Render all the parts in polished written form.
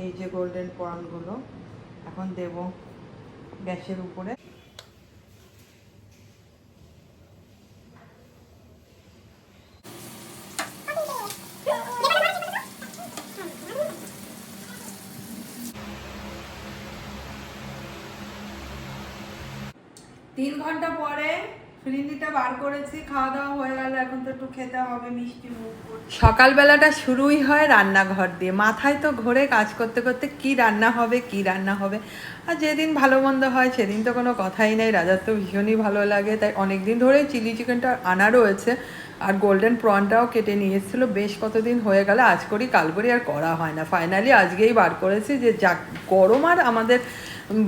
এই যে গোল্ডেন প্রনগুলো এখন দেব গ্যাসের উপরে। তিন ঘন্টা পরে ফিরিনিটা বার করেছি, খাওয়া দাওয়া হয়ে গেল, এখন তো একটু খেতে হবে, মিষ্টি মুখ। সকালবেলাটা শুরুই হয় রান্নাঘর দিয়ে, মাথায় তো ঘোরে কাজ করতে করতে কি রান্না হবে কি রান্না হবে। আর যেদিন ভালো মন্দ হয় সেদিন তো কোনো কথাই নেই, রাজার তো ভীষণই ভালো লাগে, তাই অনেক দিন ধরেই চিলি চিকেনটা আনা রয়েছে। আর গোল্ডেন প্রনটাও কেটে নিয়ে এসেছিলো, বেশ কতদিন হয়ে গেল, আজ করি কাল করি আর করা হয় না। ফাইনালি আজকেই বার করেছি যে যাক, গরম আর আমাদের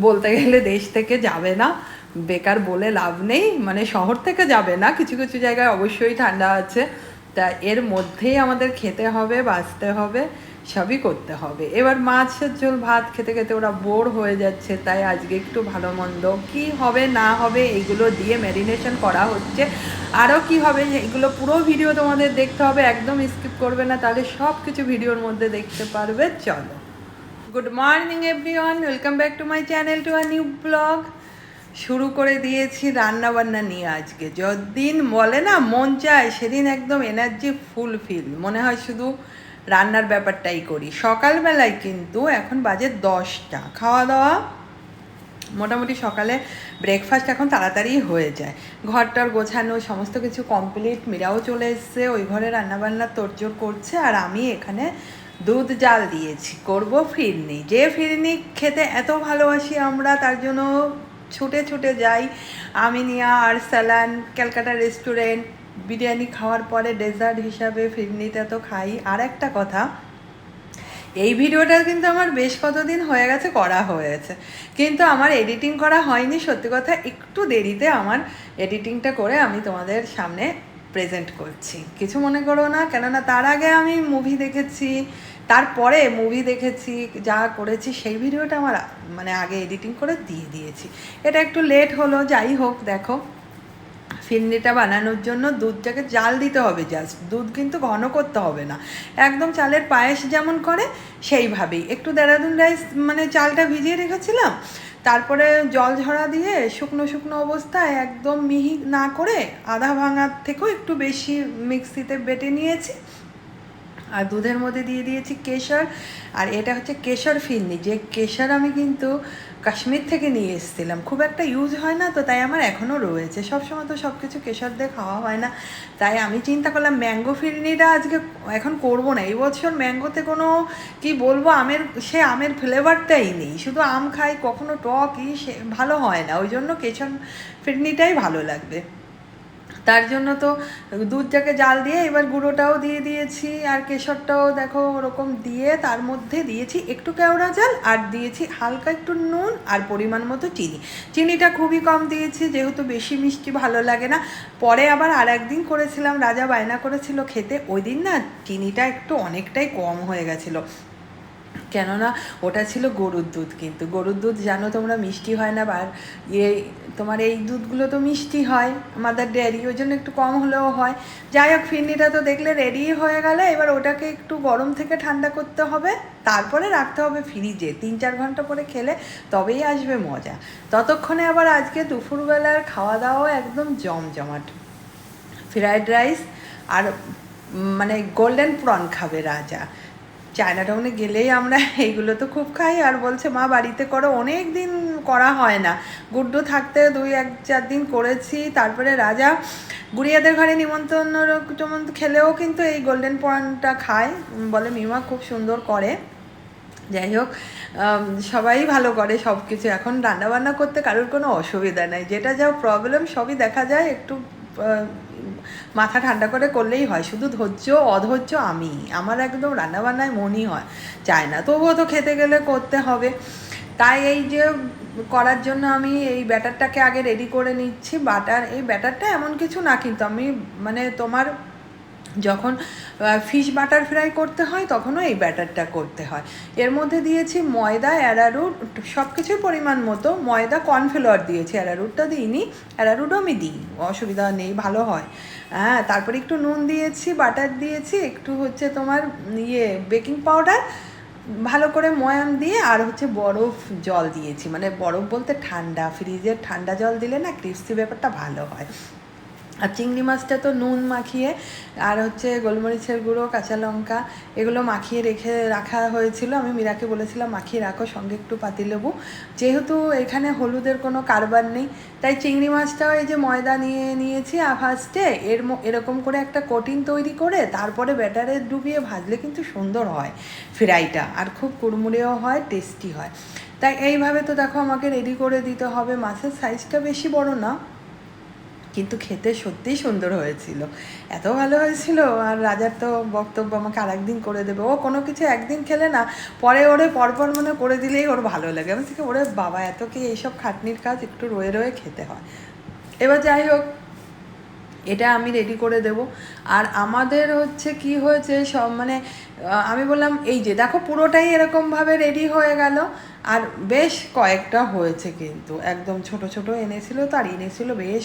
বলতে গেলে দেশ থেকে যাবে না, বেকার বলে লাভ নেই, মানে শহর থেকে যাবে না, কিছু কিছু জায়গায় অবশ্যই ঠান্ডা আছে, তা এর মধ্যেই আমাদের খেতে হবে, বাঁচতে হবে, সবই করতে হবে। এবার মাছের ঝোল ভাত খেতে খেতে ওরা বোর হয়ে যাচ্ছে, তাই আজকে একটু ভালো মন্দ কী হবে না হবে এইগুলো দিয়ে ম্যারিনেশন করা হচ্ছে। আরও কি হবে এগুলো পুরো ভিডিও তোমাদের দেখতে হবে, একদম স্কিপ করবে না, তাহলে সব কিছু ভিডিওর মধ্যে দেখতে পারবে। চলো, good morning everyone, welcome back to my channel, to a new blog. শুরু করে দিয়েছি রান্না বান্না নিয়ে। আজকে যদিন বলে না মন চায় সেদিন একদম এনার্জি ফুলফিল, মনে হয় শুধু রান্নার ব্যাপারটাই করি। সকালবেলায় কিন্তু এখন বাজে 10টা, খাওয়া দাওয়া মোটামুটি সকালে ব্রেকফাস্ট এখন তাড়াতাড়ি হয়ে যায়, ঘরটার গোছানো সমস্ত কিছু কমপ্লিট। মীরাও চলে এসছে, ওই ঘরে রান্নাবান্না তোড়জোড় করছে, আর আমি এখানে দুধ জাল দিয়েছি, করব ফিরনি। যে ফিরনি খেতে এত ভালোবাসি আমরা, তার জন্য ছুটে ছুটে যাই আমিনিয়া, আরসালান, ক্যালকাটা রেস্টুরেন্ট। বিরিয়ানি খাওয়ার পরে ডেজার্ট হিসাবে ফিরনিটা তো খাই। আর একটা কথা, এই ভিডিওটা কিন্তু আমার বেশ কতদিন হয়ে গেছে করা হয়েছে, কিন্তু আমার এডিটিং করা হয়নি। সত্যি কথা, একটু দেরিতে আমার এডিটিংটা করে আমি তোমাদের সামনে প্রেজেন্ট করছি, কিছু মনে করো না। কেননা তার আগে আমি মুভি দেখেছি, তারপরে মুভি দেখেছি, যা করেছি সেই ভিডিওটা আমার মানে আগে এডিটিং করে দিয়ে দিয়েছি। এটা একটু লেট হলো, যাই হোক। দেখো, ফিরনিটা বানানোর জন্য দুধটাকে জাল দিতে হবে, জাস্ট দুধ কিন্তু ঘন করতে হবে না, একদম চালের পায়েস যেমন করে সেইভাবেই। একটু দেরাদুন রাইস মানে চালটা ভিজিয়ে রেখেছিলাম, তারপরে জল ঝরা দিয়ে শুকনো শুকনো অবস্থায় একদম মিহি না করে আধা ভাঙার থেকেও একটু বেশি মিক্সিতে বেটে নিয়েছি। আর দুধের মধ্যে দিয়ে দিয়েছি কেশর, আর এটা হচ্ছে কেশর ফিরনি। যে কেশর আমি কিন্তু কাশ্মীর থেকে নিয়ে এসেছিলাম, খুব একটা ইউজ হয় না তো, তাই আমার এখনও রয়েছে। সবসময় তো সব কিছু কেশর দিয়ে খাওয়া হয় না, তাই আমি চিন্তা করলাম ম্যাঙ্গো ফিরনিটা আজকে এখন করব না। এই বছর ম্যাঙ্গোতে কোনো কি বলবো, আমের ফ্লেভারটাই নেই, শুধু আম খাই, কখনো টকই সে ভালো হয় না, ওই জন্য কেশর ফিরনিটাই ভালো লাগবে। তার জন্য তো দুধটাকে জাল দিয়ে এবার গুঁড়োটাও দিয়ে দিয়েছি, আর কেশরটাও দেখো ওরকম দিয়ে তার মধ্যে দিয়েছি একটু কেওড়া জল, আর দিয়েছি হালকা একটু নুন, আর পরিমাণ মতো চিনি। চিনিটা খুবই কম দিয়েছি, যেহেতু বেশি মিষ্টি ভালো লাগে না। পরে আবার আর একদিন করেছিলাম, রাজা বায়না করেছিল খেতে, ওই দিন না চিনিটা একটু অনেকটাই কম হয়ে গেছিলো, কেননা ওটা ছিল গরুর দুধ। কিন্তু গরুর দুধ জানো তোমরা মিষ্টি হয় না, আর তোমার এই দুধগুলো তো মিষ্টি হয় মাদার ডেয়ারি, ওই জন্য একটু কম হলেও হয়। যাই হোক, ফিরনিটা তো দেখলে রেডি হয়ে গেল। এবার ওটাকে একটু গরম থেকে ঠান্ডা করতে হবে, তারপরে রাখতে হবে ফ্রিজে, 3-4 ঘন্টা পরে খেলে তবেই আসবে মজা। ততক্ষণে আবার আজকে দুপুরবেলার খাওয়া দাওয়া একদম জমজমাট, ফ্রায়েড রাইস আর মানে গোল্ডেন প্রন খাবে রাজা। চায়না টাউনে গেলেই আমরা এইগুলো তো খুব খাই, আর বলছে মা বাড়িতে করো, অনেক দিন করা হয় না। গুড্ডু থাকতে 2-4 দিন করেছি, তারপরে রাজা গুড়িয়াদের ঘরে নিমন্ত্রণ খেলেও কিন্তু এই গোল্ডেন প্রনটা খায়, বলে মিমা খুব সুন্দর করে। যাই হোক, সবাই ভালো করে সব কিছু, এখন রান্নাবান্না করতে কারোর কোনো অসুবিধা নেই, যেটা যা প্রবলেম সবই দেখা যায়, একটু মাথা ঠান্ডা করে করলেই হয়। শুধু ধৈর্য অধৈর্য আমার একদম রান্নাবান্নায় মনই চায় না, তবুও তো খেতে গেলে করতে হবে। তাই এই যে করার জন্য আমি এই ব্যাটারটাকে আগে রেডি করে নিচ্ছি। এই ব্যাটারটা এমন কিছু না, কিন্তু আমি মানে তোমার যখন ফিশ বাটার ফ্রাই করতে হয় তখনও এই ব্যাটারটা করতে হয়। এর মধ্যে দিয়েছি ময়দা, অ্যারারুট, সব কিছুর পরিমাণ মতো। ময়দা, কর্নফ্লাওয়ার দিয়েছি, অ্যারারুটটা দিইনি, অ্যারারুটও আমি দিই, অসুবিধা নেই, ভালো হয়। হ্যাঁ, তারপরে একটু নুন দিয়েছি, বাটার দিয়েছি, একটু হচ্ছে তোমার বেকিং পাউডার, ভালো করে ময়াম দিয়ে আর হচ্ছে বরফ জল দিয়েছি, মানে বরফ বলতে ঠান্ডা, ফ্রিজের ঠান্ডা জল দিলে না ক্রিস্পি ব্যাপারটা ভালো হয়। আর চিংড়ি মাছটা তো নুন মাখিয়ে আর হচ্ছে গোলমরিচের গুঁড়ো, কাঁচা লঙ্কা এগুলো মাখিয়ে রাখা হয়েছিল। আমি মীরাকে বলেছিলাম মাখিয়ে রাখো, সঙ্গে একটু পাতিলেবু। যেহেতু এখানে হলুদের কোনো কারবার নেই, তাই চিংড়ি মাছটাও এই যে ময়দা নিয়েছি ফার্স্টে এরকম করে একটা কোটিং তৈরি করে তারপরে ব্যাটারে ডুবিয়ে ভাজলে কিন্তু সুন্দর হয় ফ্রাইটা, আর খুব কুড়মুড়েও হয়, টেস্টি হয়। তাই এইভাবে তো দেখো আমাকে রেডি করে দিতে হবে। মাছের সাইজটা বেশি বড় না, কিন্তু খেতে সত্যিই সুন্দর হয়েছিল, এত ভালো হয়েছিল। আর রাজার তো বক্তব্য আমাকে আর একদিন করে দেবে, ও কোনো কিছু একদিন খেলে না পরে ওরে পরপর মনে করে দিলেই ওর ভালো লাগে। আমি থেকে ওরে বাবা এত কি এইসব খাটনির কাজ, একটু রয়ে রয়ে খেতে হয়। এবার যাই হোক, এটা আমি রেডি করে দেব। আর আমাদের হচ্ছে কি হয়েছে সব, মানে আমি বললাম এই যে দেখো পুরোটাই এরকমভাবে রেডি হয়ে গেল। আর বেশ কয়েকটা হয়েছে, কিন্তু একদম ছোট ছোট এনেছিল তো, আর এনেছিল বেশ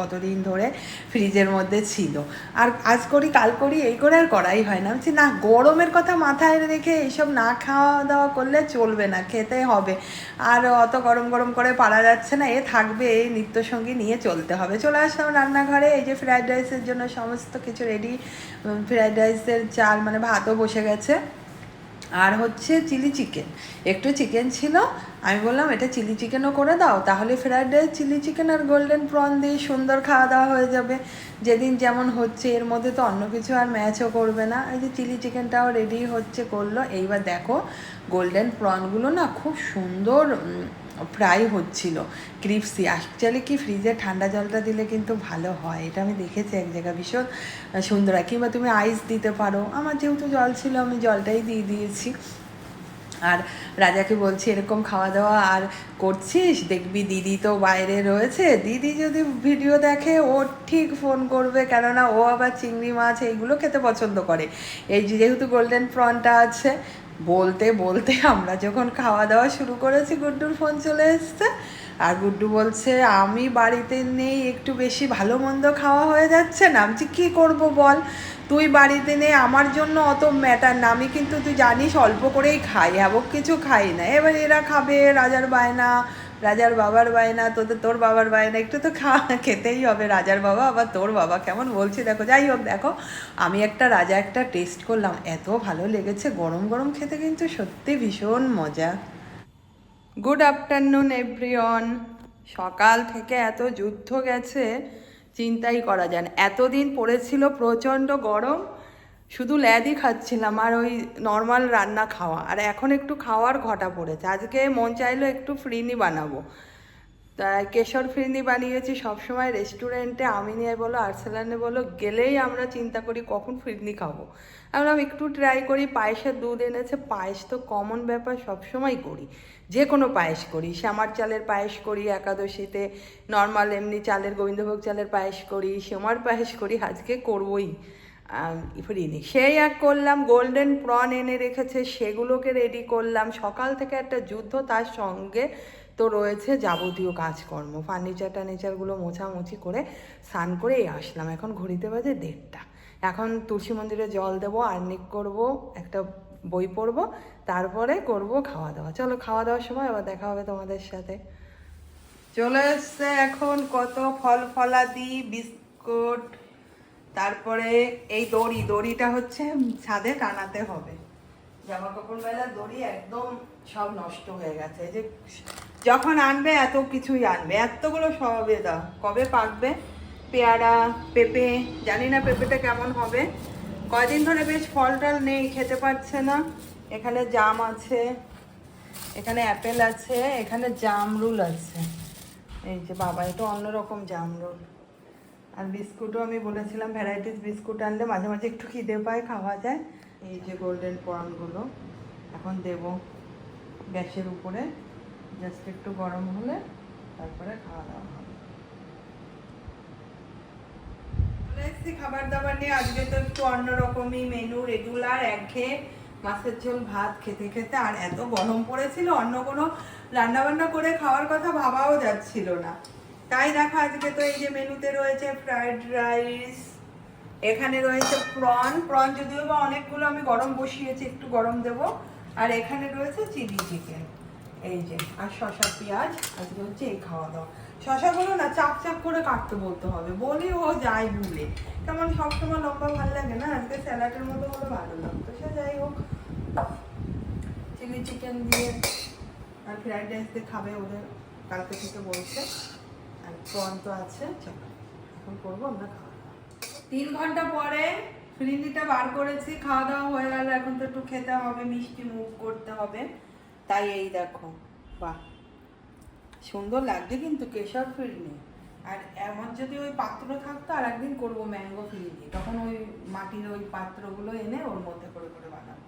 কতদিন ধরে ফ্রিজের মধ্যে ছিল। আর আজ করি কাল করি এই করে আর করাই হয় না। বলছি না, গরমের কথা মাথায় রেখে এইসব না খাওয়া দাওয়া করলে চলবে না, খেতে হবে। আর অত গরম গরম করে পারা যাচ্ছে না, এ থাকবে, এই নিত্যসঙ্গী নিয়ে চলতে হবে। চলে আসলাম রান্নাঘরে, এই যে ফ্রায়েড রাইসের জন্য সমস্ত কিছু রেডি। ফ্রায়েড রাইসের চাল মানে ভাতও বসে গেছে। আর হচ্ছে চিলি চিকেন, একটু চিকেন ছিল, আমি বললাম এটা চিলি চিকেনও করে দাও, তাহলে ফ্রায়েড রাইস, চিলি চিকেন আর গোল্ডেন প্রন দিয়ে সুন্দর খাওয়া দাওয়া হয়ে যাবে। যেদিন যেমন হচ্ছে, এর মধ্যে তো অন্য কিছু আর ম্যাচও করবে না। এই যে চিলি চিকেনটাও রেডি হচ্ছে, করলো। এইবার দেখো গোল্ডেন প্রনগুলো না খুব সুন্দর ফ্রাই হচ্ছিল, ক্রিপসি। অ্যাকচুয়ালি কি ফ্রিজে ঠান্ডা জলটা দিলে কিন্তু ভালো হয়, এটা আমি দেখেছি এক জায়গায়, ভীষণ সুন্দর হয়। কিংবা তুমি আইস দিতে পারো, আমার যেহেতু জল ছিল আমি জলটাই দিয়ে দিয়েছি। আর রাজাকে বলছি এরকম খাওয়া দাওয়া আর করছিস, দেখবি দিদি তো বাইরে রয়েছে, দিদি যদি ভিডিও দেখে ও ঠিক ফোন করবে, কেননা ও আবার চিংড়ি মাছ এইগুলো খেতে পছন্দ করে। এই যেহেতু গোল্ডেন প্রনটা আছে। বলতে বলতে আমরা যখন খাওয়া দাওয়া শুরু করেছি, গুড্ডুর ফোন চলে এসছে। আর গুড্ডু বলছে আমি বাড়িতে নেই, একটু বেশি ভালো মন্দ খাওয়া হয়ে যাচ্ছে না। আমি কী করবো বল, তুই বাড়িতে নেই, আমার জন্য অত ম্যাটার না, আমি কিন্তু তুই জানিস অল্প করেই খাই, হ্যাবক কিছু খাই না। এবার এরা খাবে, রাজার বায়না, রাজার বাবার বায়না, তোর বাবার বায়না, একটু তো খেতেই হবে। রাজার বাবা আবার তোর বাবা কেমন বলছে দেখো। যাই হোক, দেখো আমি রাজা একটা টেস্ট করলাম, এত ভালো লেগেছে, গরম গরম খেতে কিন্তু সত্যি ভীষণ মজা। Good afternoon everyone. সকাল থেকে এত যুদ্ধ গেছে, চিন্তাই করা যায় না। এতদিন পড়েছিল প্রচণ্ড গরম, শুধু ল্যাদই খাচ্ছিলাম আর ওই নর্মাল রান্না খাওয়া, আর এখন একটু খাওয়ার ঘটা পড়েছে। আজকে মন চাইলো একটু ফ্রিনি বানাবো, তাই কেশর ফিরনি বানিয়েছি। সবসময় রেস্টুরেন্টে আমিনিয়া বলো আর্সেলানে বলো গেলেই আমরা চিন্তা করি কখন ফিরনি খাবো। আমরা একটু ট্রাই করি। পায়েসের দুধ এনেছে, পায়েস তো কমন ব্যাপার, সবসময় করি, যে কোনো পায়েস করি। শ্যামার চালের পায়েস করি একাদশীতে, নর্মাল এমনি চালের গোবিন্দভোগ চালের পায়েস করি, সেমার পায়েস করি, আজকে করবই ফিরিনি। সেই এক করলাম। গোল্ডেন প্রন এনে রেখেছে, সেগুলোকে রেডি করলাম। সকাল থেকে একটা যুদ্ধ, তার সঙ্গে তো রয়েছে যাবতীয় কাজকর্ম, ফার্নিচারগুলো মোছামুছি করে স্নান করেই আসলাম। এখন ঘড়িতে বাজে 1:30। এখন তুলসী মন্দিরে জল দেবো, আর্নিক করব, একটা বই পড়বো, তারপরে করব খাওয়া দাওয়া। চলো খাওয়া দাওয়ার সময় আবার দেখা হবে তোমাদের সাথে। চলে এসছে এখন কত ফলাদি, বিস্কুট, তারপরে এই দড়িটা হচ্ছে ছাদে টানাতে হবে। জামা কাপড় মেলার দড়ি একদম সব নষ্ট হয়ে গেছে। এই যে যখন আনবে এত কিছুই আনবে, এতগুলো সবে দাও, কবে পাকবে? পেয়ারা, পেঁপে, জানি না পেঁপেটা কেমন হবে। কয়দিন ধরে বেশ ফল টল নেই, খেতে পারছে না। এখানে জাম আছে, এখানে অ্যাপেল আছে, এখানে জামরুল আছে। এই যে বাবা, এটা অন্যরকম জামরুল। আর বিস্কুটও আমি বলেছিলাম ভ্যারাইটিস বিস্কুট আনলে মাঝে মাঝে একটু খিদে পায়, খাওয়া যায়। এই যে গোল্ডেন প্রনগুলো এখন দেব গ্যাসের উপরে, জাস্ট একটু গরম হলে তারপরে খাওয়া দাওয়া হবে। চলে এসেছি খাবার দাবার নিয়ে। আজকে তো একটু অন্যরকমই মেনু, রেগুলার একঘেয়ে মাছের ঝোল ভাত খেতে খেতে। আর এত গরম পড়েছিল, অন্য কোনো রান্নাবান্না করে খাওয়ার কথা ভাবাও যাচ্ছিল না। তাই দেখো আজকে তো এই যে মেনুতে রয়েছে ফ্রাইড রাইস, এখানে রয়েছে প্রন যদিও বা অনেকগুলো আমি গরম বসিয়েছি, একটু গরম দেবো। আর এখানে রয়েছে চিলি চিকেন, এই যে, আর শসা পেঁয়াজ। আজকে হচ্ছে এই খাওয়া দাওয়া। শসাগুলো না চাপ চাপ করে কাটতে বলতে হবে, বলি ও যায় ভুলে। তেমন সবসময় লম্বা ভালো লাগে না, আজকে স্যালাডের মতো হলে ভালো লাগতো। সে যাই হোক, চিলি চিকেন দিয়ে আর ফ্রাইড রাইস দিয়ে খাবে ওদের, কালকে থেকে বলছে। আর প্রন তো আছে, চলো এখন করবো আমরা খাওয়া দাওয়া। 3 ঘন্টা পরে ফিরিনিটা বার করেছি, খাওয়া দাওয়া হয়ে গেল। এখন তো একটু খেতে হবে, মিষ্টি মুখ করতে হবে। তাই এই দেখো, বাহ সুন্দর লাগছে কিন্তু কেশর ফিরনি। আর এমন যদি ওই পাত্র থাকতো, আর একদিন করবো ম্যাঙ্গো ফিরনি, তখন ওই মাটির ওই পাত্রগুলো এনে ওর মধ্যে করে করে বানাবো।